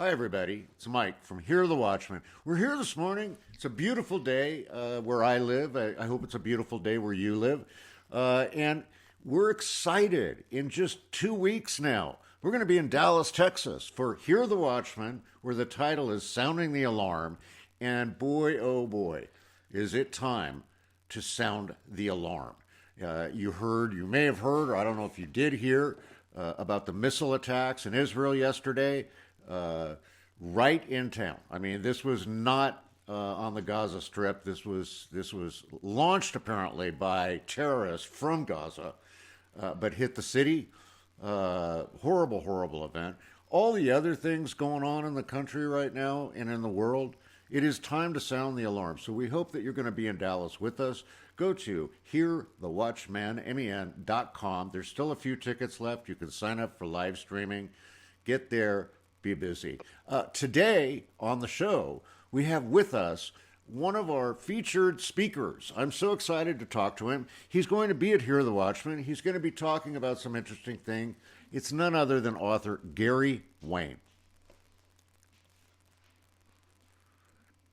Hi, everybody. It's Mike from Here the Watchmen. We're here this morning. It's a beautiful day where I live. I hope it's a beautiful day where you live. And we're excited. In just 2 weeks now, we're going to be in Dallas, Texas for Hear the Watchmen, where the title is Sounding the Alarm. And boy, oh boy, is it time to sound the alarm. You may have heard, or I don't know if you did hear, about the missile attacks in Israel yesterday, right in town. I mean, this was not on the Gaza Strip. This was launched apparently by terrorists from Gaza, but hit the city. Horrible, horrible event. All the other things going on in the country right now and in the world. It is time to sound the alarm. So we hope that you're going to be in Dallas with us. Go to hearthewatchman.com. There's still a few tickets left. You can sign up for live streaming. Get there, be busy. Today on the show, we have with us one of our featured speakers. I'm so excited to talk to him. He's going to be at Hear the Watchman. He's going to be talking about some interesting thing. It's none other than author Gary Wayne.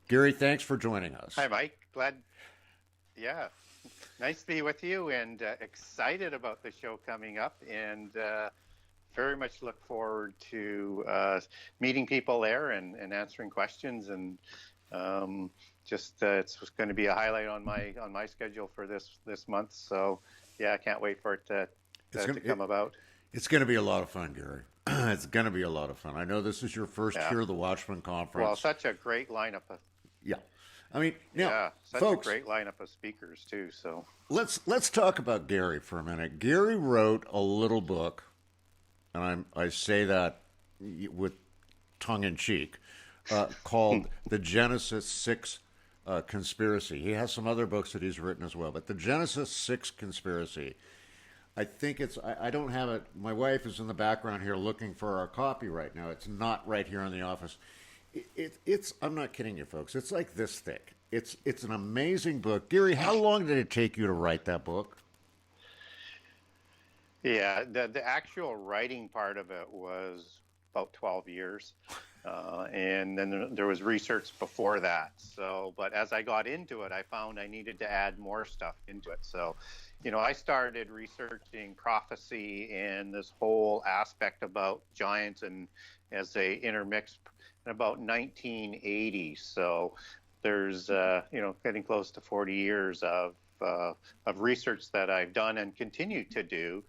Gary, thanks for joining us. Hi, Mike. Yeah, nice to be with you and excited about the show coming up and very much look forward to meeting people there and answering questions and it's going to be a highlight on my schedule for this month. So yeah, I can't wait for it to come about. It's going to be a lot of fun, Gary. It's going to be a lot of fun. I know this is your first Hear the Watchman conference. Well, such a great lineup. Yeah. I mean, now, such folks, a great lineup of speakers too. So let's talk about Gary for a minute. Gary wrote a little book, and I say that with tongue in cheek, called The Genesis 6 Conspiracy. He has some other books that he's written as well, but The Genesis 6 Conspiracy. I think I don't have it. My wife is in the background here looking for our copy right now. It's not right here in the office. It's I'm not kidding you, folks. It's like this thick. It's an amazing book. Gary, how long did it take you to write that book? Yeah, the actual writing part of it was about 12 years. And then there was research before that. So, but as I got into it, I found I needed to add more stuff into it. So, I started researching prophecy and this whole aspect about giants and as they intermixed in about 1980. So there's, getting close to 40 years of research that I've done and continue to do.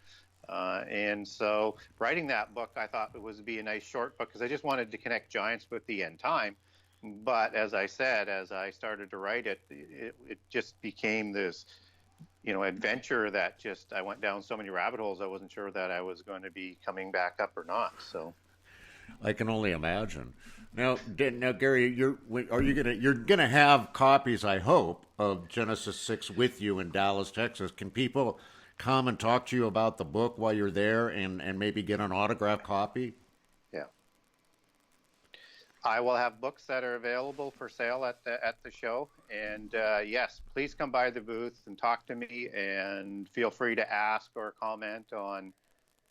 And so writing that book, I thought it would be a nice short book because I just wanted to connect giants with the end time. But as I said, as I started to write it, it just became this, adventure that I went down so many rabbit holes. I wasn't sure that I was going to be coming back up or not. So I can only imagine. Now, Gary, you're gonna have copies, I hope, of Genesis 6 with you in Dallas, Texas. Can people come and talk to you about the book while you're there and maybe get an autographed copy? Yeah. I will have books that are available for sale at the show. And yes, please come by the booth and talk to me and feel free to ask or comment on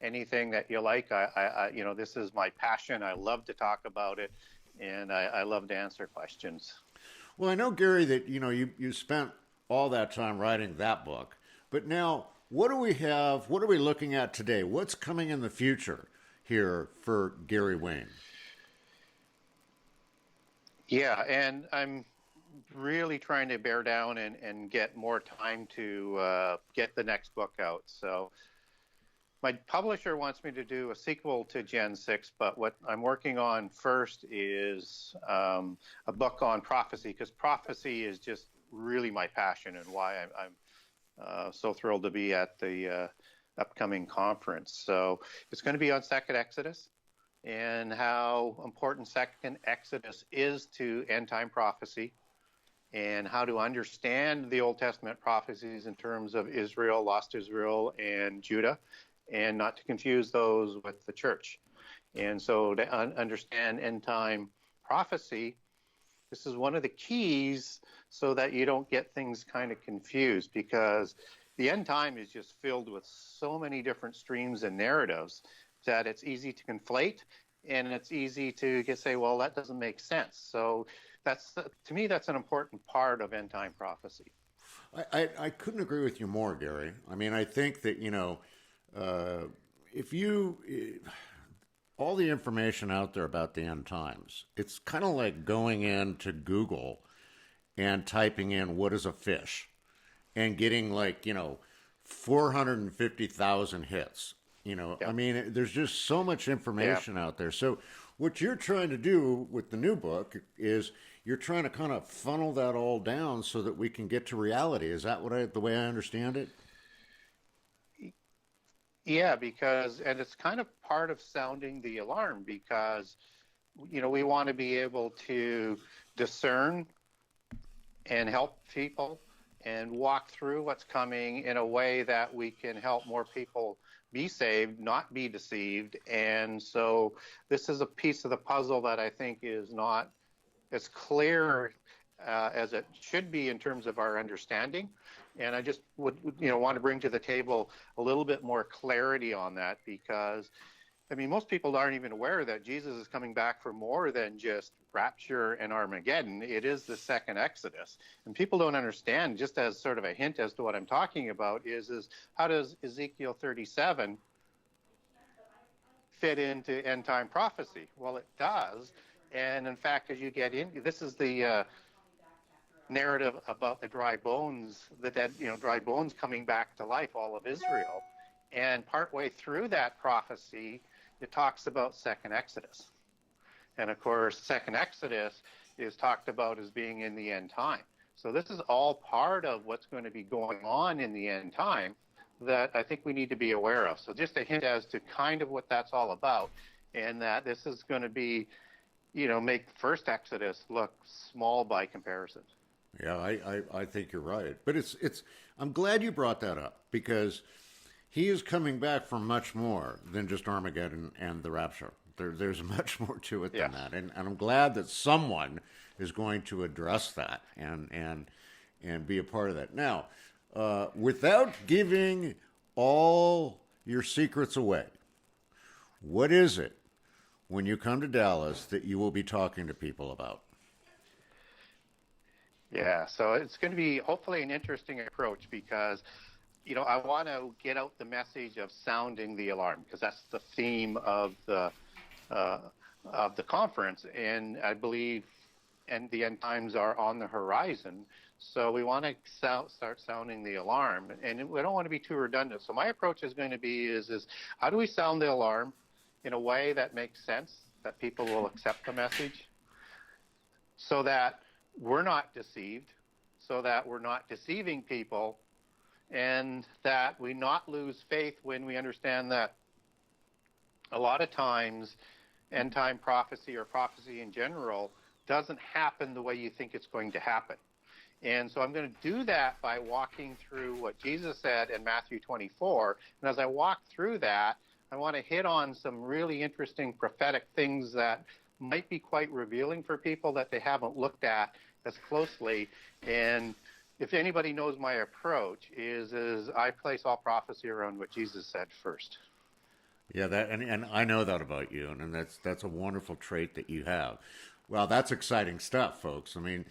anything that you like. I this is my passion. I love to talk about it and I love to answer questions. Well, I know, Gary, that you spent all that time writing that book, but now what do we have? What are we looking at today? What's coming in the future here for Gary Wayne? Yeah, and I'm really trying to bear down and get more time to get the next book out. So my publisher wants me to do a sequel to Gen 6, but what I'm working on first is a book on prophecy, because prophecy is just really my passion and why I'm so thrilled to be at the upcoming conference. So it's going to be on Second Exodus and how important Second Exodus is to end-time prophecy and how to understand the Old Testament prophecies in terms of Israel, lost Israel, and Judah, and not to confuse those with the church. And so to understand end-time prophecy, this is one of the keys so that you don't get things kind of confused, because the end time is just filled with so many different streams and narratives that it's easy to conflate and it's easy to say, well, that doesn't make sense. So to me, that's an important part of end time prophecy. I couldn't agree with you more, Gary. I mean, I think that, uh, if you, all the information out there about the end times, it's kind of like going into Google and typing in what is a fish and getting like, 450,000 hits. Yeah. I mean, there's just so much Yeah. information out there. So, what you're trying to do with the new book is you're trying to kind of funnel that all down so that we can get to reality. Is that the way I understand it? Yeah, and it's kind of part of sounding the alarm because, we want to be able to discern and help people and walk through what's coming in a way that we can help more people be saved, not be deceived. And so this is a piece of the puzzle that I think is not as clear as it should be in terms of our understanding. And I just would want to bring to the table a little bit more clarity on that, because I mean, most people aren't even aware that Jesus is coming back for more than just rapture and Armageddon. It is the second Exodus. And people don't understand, just as sort of a hint as to what I'm talking about, is how does Ezekiel 37 fit into end time prophecy? Well, it does. And in fact, as you get in, this is the narrative about the dry bones, the dead, dry bones coming back to life, all of Israel. And partway through that prophecy, it talks about second Exodus. And of course, second Exodus is talked about as being in the end time. So this is all part of what's going to be going on in the end time that I think we need to be aware of. So just a hint as to kind of what that's all about, and that this is going to be, make the first Exodus look small by comparison. Yeah, I think you're right. But I'm glad you brought that up, because he is coming back for much more than just Armageddon and the rapture. There's much more to it than that. And I'm glad that someone is going to address that and be a part of that. Now, without giving all your secrets away, what is it when you come to Dallas that you will be talking to people about? Yeah, so it's going to be hopefully an interesting approach, because I want to get out the message of sounding the alarm, because that's the theme of the conference, and I believe, and the end times are on the horizon. So we want to start sounding the alarm, and we don't want to be too redundant. So my approach is going to be is how do we sound the alarm in a way that makes sense, that people will accept the message, so that we're not deceived, so that we're not deceiving people, and that we not lose faith when we understand that a lot of times end time prophecy, or prophecy in general, doesn't happen the way you think it's going to happen. And so I'm going to do that by walking through what Jesus said in Matthew 24. And as I walk through that, I want to hit on some really interesting prophetic things that might be quite revealing for people that they haven't looked at as closely. And if anybody knows my approach, is I place all prophecy around what Jesus said first. Yeah, and I know that about you, and that's a wonderful trait that you have. Well, that's exciting stuff, folks. I mean,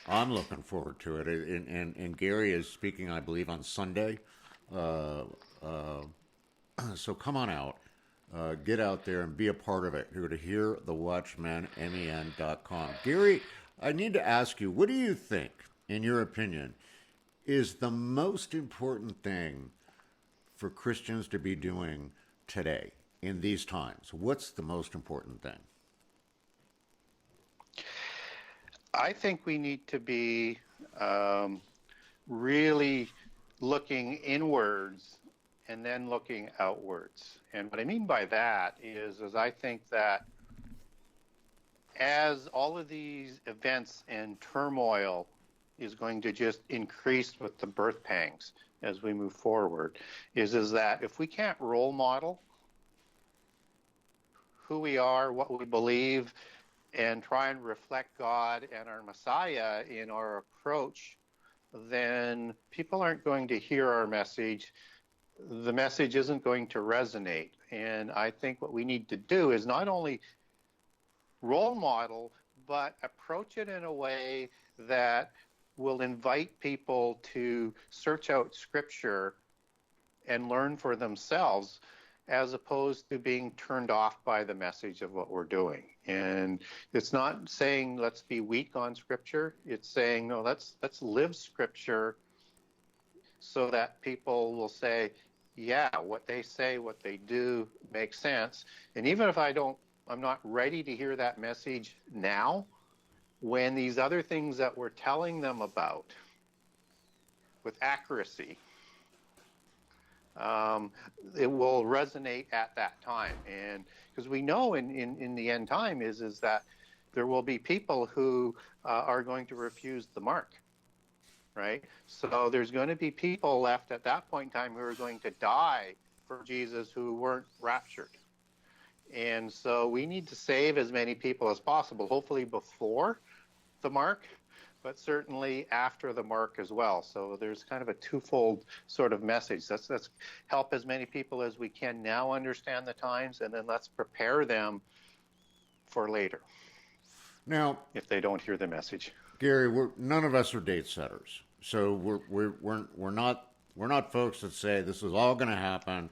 I'm looking forward to it. And Gary is speaking, I believe, on Sunday. So come on out. Get out there and be a part of it. You're to hear the Watchmen, MEN.com. Gary, I need to ask you, what do you think, in your opinion, is the most important thing for Christians to be doing today in these times? What's the most important thing? I think we need to be really looking inwards and then looking outwards. And what I mean by that is I think that as all of these events and turmoil is going to just increase with the birth pangs as we move forward, is that if we can't role model who we are, what we believe, and try and reflect God and our Messiah in our approach, then people aren't going to hear our message. The message isn't going to resonate. And I think what we need to do is not only role model, but approach it in a way that will invite people to search out scripture and learn for themselves, as opposed to being turned off by the message of what we're doing. And it's not saying let's be weak on scripture. It's saying, no, let's live scripture so that people will say, yeah, what they say, what they do makes sense. And even if I'm not ready to hear that message now, when these other things that we're telling them about with accuracy, it will resonate at that time. And because we know in the end time is that there will be people who are going to refuse the mark, right? So there's going to be people left at that point in time who are going to die for Jesus who weren't raptured. And so we need to save as many people as possible, hopefully before the mark, but certainly after the mark as well. So there's kind of a twofold sort of message. Let's help as many people as we can now understand the times, and then let's prepare them for later. Now, if they don't hear the message, Gary, none of us are date setters, so we're not folks that say this is all going to happen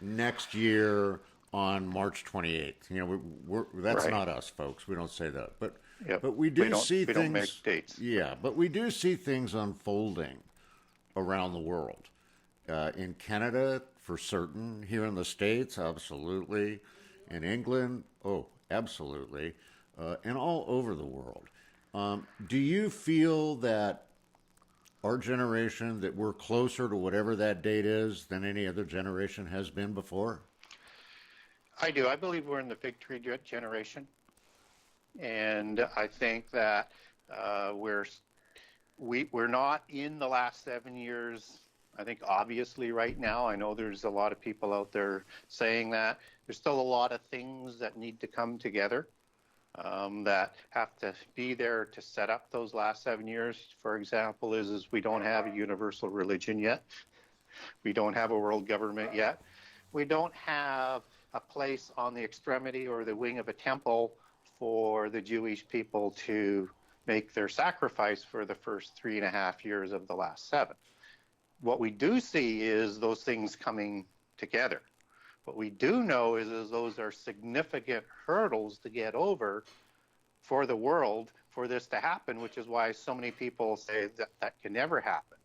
next year on March 28th. You know, that's right. not us, folks. We don't say that, but. Yep. But we do see things. Don't make dates. Yeah, but we do see things unfolding around the world. In Canada, for certain. Here in the States, absolutely. In England, oh, absolutely. And all over the world. Do you feel that our generation, that we're closer to whatever that date is than any other generation has been before? I do. I believe we're in the fig tree generation. And I think that we're not in the last 7 years. I think obviously right now, I know there's a lot of people out there saying that. There's still a lot of things that need to come together that have to be there to set up those last 7 years. For example, is we don't have a universal religion yet. We don't have a world government yet. We don't have a place on the extremity or the wing of a temple for the Jewish people to make their sacrifice for the first 3.5 years of the last 7. What we do see is those things coming together. What we do know is those are significant hurdles to get over for the world for this to happen, which is why so many people say that can never happen.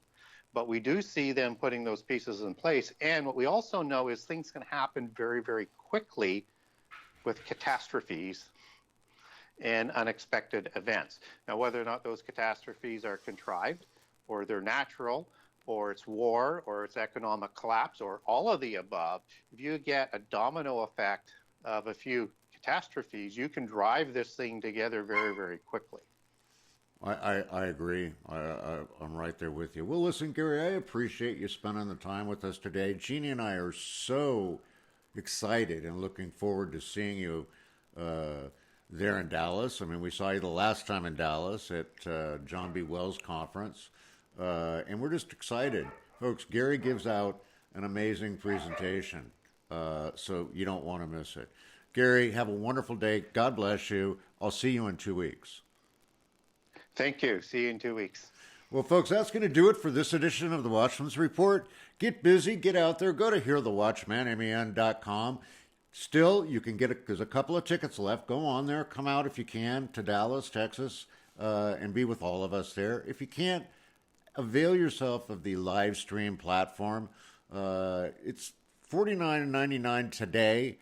But we do see them putting those pieces in place. And what we also know is things can happen very, very quickly with catastrophes and unexpected events. Now, whether or not those catastrophes are contrived, or they're natural, or it's war, or it's economic collapse, or all of the above, if you get a domino effect of a few catastrophes, you can drive this thing together very, very quickly. I agree. I'm right there with you. Well, listen, Gary, I appreciate you spending the time with us today. Jeannie and I are so excited and looking forward to seeing you there in Dallas. I mean, we saw you the last time in Dallas at John B. Wells Conference, and we're just excited. Folks, Gary gives out an amazing presentation, so you don't want to miss it. Gary, have a wonderful day. God bless you. I'll see you in 2 weeks. Thank you. See you in 2 weeks. Well, folks, that's going to do it for this edition of the Watchman's Report. Get busy, get out there, go to hearthewatchman.com. Still, you can get there's a couple of tickets left. Go on there, come out if you can to Dallas, Texas, and be with all of us there. If you can't, avail yourself of the live stream platform. It's $49.99 today.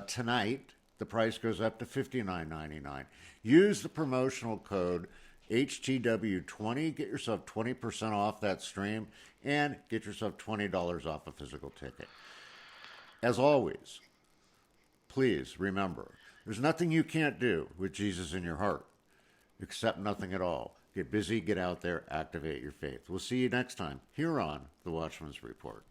Tonight, the price goes up to $59.99. Use the promotional code HTW20. Get yourself 20% off that stream and get yourself $20 off a physical ticket. As always, please remember, there's nothing you can't do with Jesus in your heart, except nothing at all. Get busy, get out there, activate your faith. We'll see you next time here on the Watchman's Report.